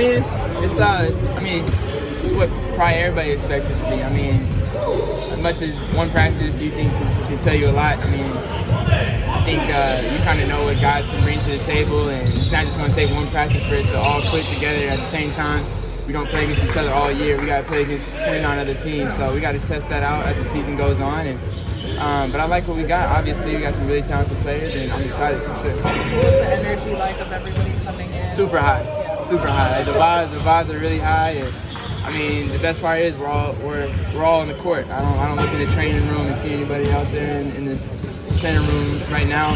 it's what probably everybody expects it to be. I mean, as much as one practice you think can tell you a lot. I mean, I think you kind of know what guys can bring to the table, and it's not just going to take one practice for it to all click together at the same time. We don't play against each other all year. We got to play against 29 other teams, so we got to test that out as the season goes on. And but I like what we got. Obviously, we got some really talented players, and I'm excited for sure. What's the energy like of everybody coming in? Super high, super high. The vibes are really high. And, I mean, the best part is we're all in the court. I don't look in the training room and see anybody out there in the training room right now.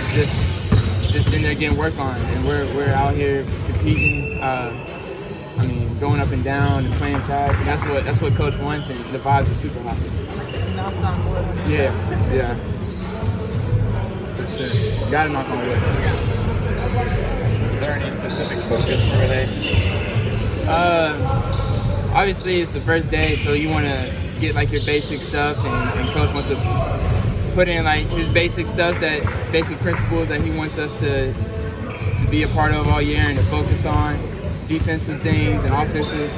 Just in there getting work on, and we're out here competing. Going up and down and playing fast, and that's what coach wants, and the vibes are super high. Knock on wood. Yeah, for sure. You gotta knock on wood. Is there any specific focus for today? Obviously it's the first day, so you want to get like your basic stuff, and coach wants to put in like his basic stuff, that basic principles that he wants us to be a part of all year and to focus on. Defensive things and offensive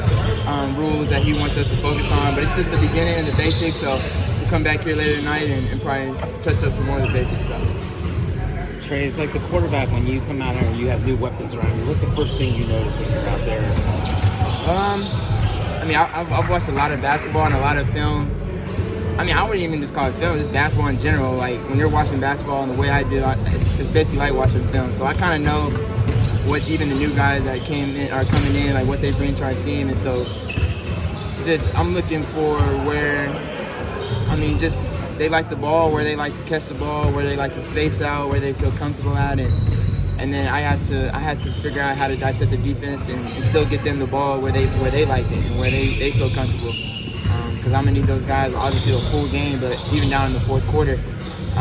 rules that he wants us to focus on, but it's just the beginning and the basics, so we'll come back here later tonight and probably touch up some more of the basic stuff. Trae, it's like the quarterback, when you come out here and you have new weapons around you, what's the first thing you notice when you're out there? I've watched a lot of basketball and a lot of film. I wouldn't even just call it film, just basketball in general. Like, when you're watching basketball and the way I do, it's basically like watching film, so I kind of know what even the new guys that are coming in, like what they bring to our team. And so I'm looking for where, they like the ball, where they like to catch the ball, where they like to space out, where they feel comfortable at, and then I had to figure out how to dissect the defense and still get them the ball where they like it and where they feel comfortable. Because I'm gonna need those guys, obviously a full game, but even down in the fourth quarter,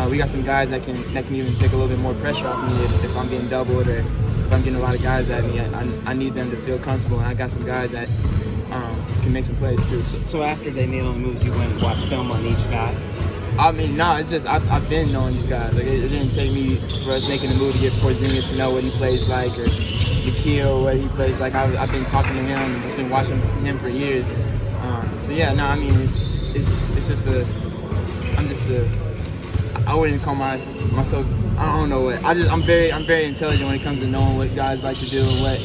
we got some guys that can even take a little bit more pressure off me if I'm getting doubled, or if I'm getting a lot of guys at me. I need them to feel comfortable, and I got some guys that can make some plays too. So after they made all the moves, you went and watched film on each guy? It's just I've been knowing these guys. Like, it didn't take me for us making the move to get Porzingis to know what he plays like, or Nikhil what he plays like. I've been talking to him and just been watching him for years. It's just I wouldn't call myself. I don't know what. I'm very intelligent when it comes to knowing what guys like to do and what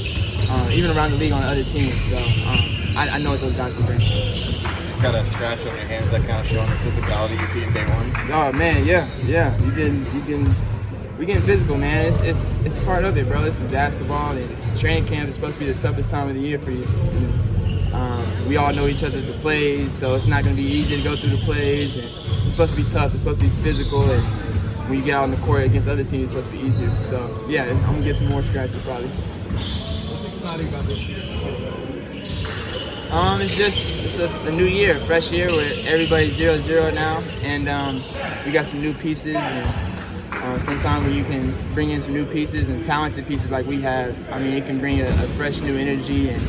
even around the league on other teams. So I know what those guys can bring. You've got a scratch on your hands that kind of showing the physicality you see in day one. Oh man, yeah. We getting physical, man. It's part of it, bro. This is basketball, and training camp is supposed to be the toughest time of the year for you. We all know each other, the plays, so it's not going to be easy to go through the plays. And it's supposed to be tough. It's supposed to be physical, and when you get out on the court against other teams, it's supposed to be easier. So yeah, I'm gonna get some more scratches probably. What's exciting about this year? It's a new year, fresh year where everybody's 0-0 now, and we got some new pieces. And sometimes when you can bring in some new pieces and talented pieces like we have, it can bring a fresh new energy and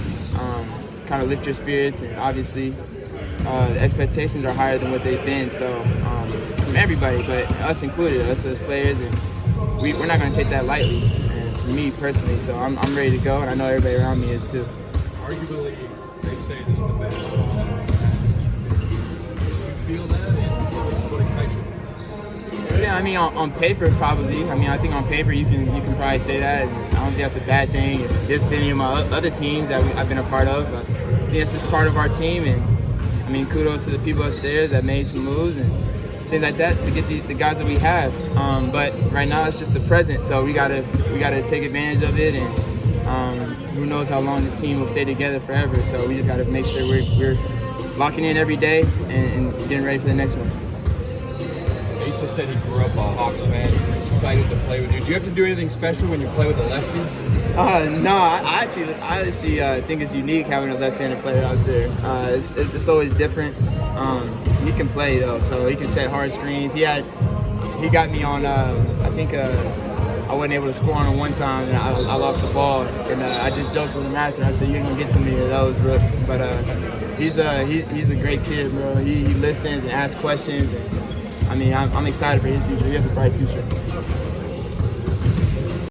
kind of lift your spirits. And obviously, the expectations are higher than what they've been. So from everybody, but us included, us as players, and we're not going to take that lightly. And for me personally, so I'm ready to go, and I know everybody around me is too. Arguably, they say this is the best. You feel that? And it's what excites you? Yeah, on paper probably. I think on paper you can probably say that. And I don't think that's a bad thing. If this is any of my other teams that I've been a part of, I think it's just part of our team. And kudos to the people upstairs that made some moves and things like that to get the guys that we have. But right now it's just the present, so we gotta take advantage of it. And who knows how long this team will stay together forever. So we just gotta make sure we're locking in every day and getting ready for the next one. Asa said he grew up a Hawks fan. He's excited to play with you. Do you have to do anything special when you play with a lefty? No, I actually think it's unique having a left-handed player out there. It's always different. He can play though, so he can set hard screens. He got me on. I think I wasn't able to score on him one time, and I lost the ball. And I just joked with him after. I said, "You're gonna get too many of those, bro." But he's a great kid, bro. He listens and asks questions. And, I'm excited for his future. He has a bright future.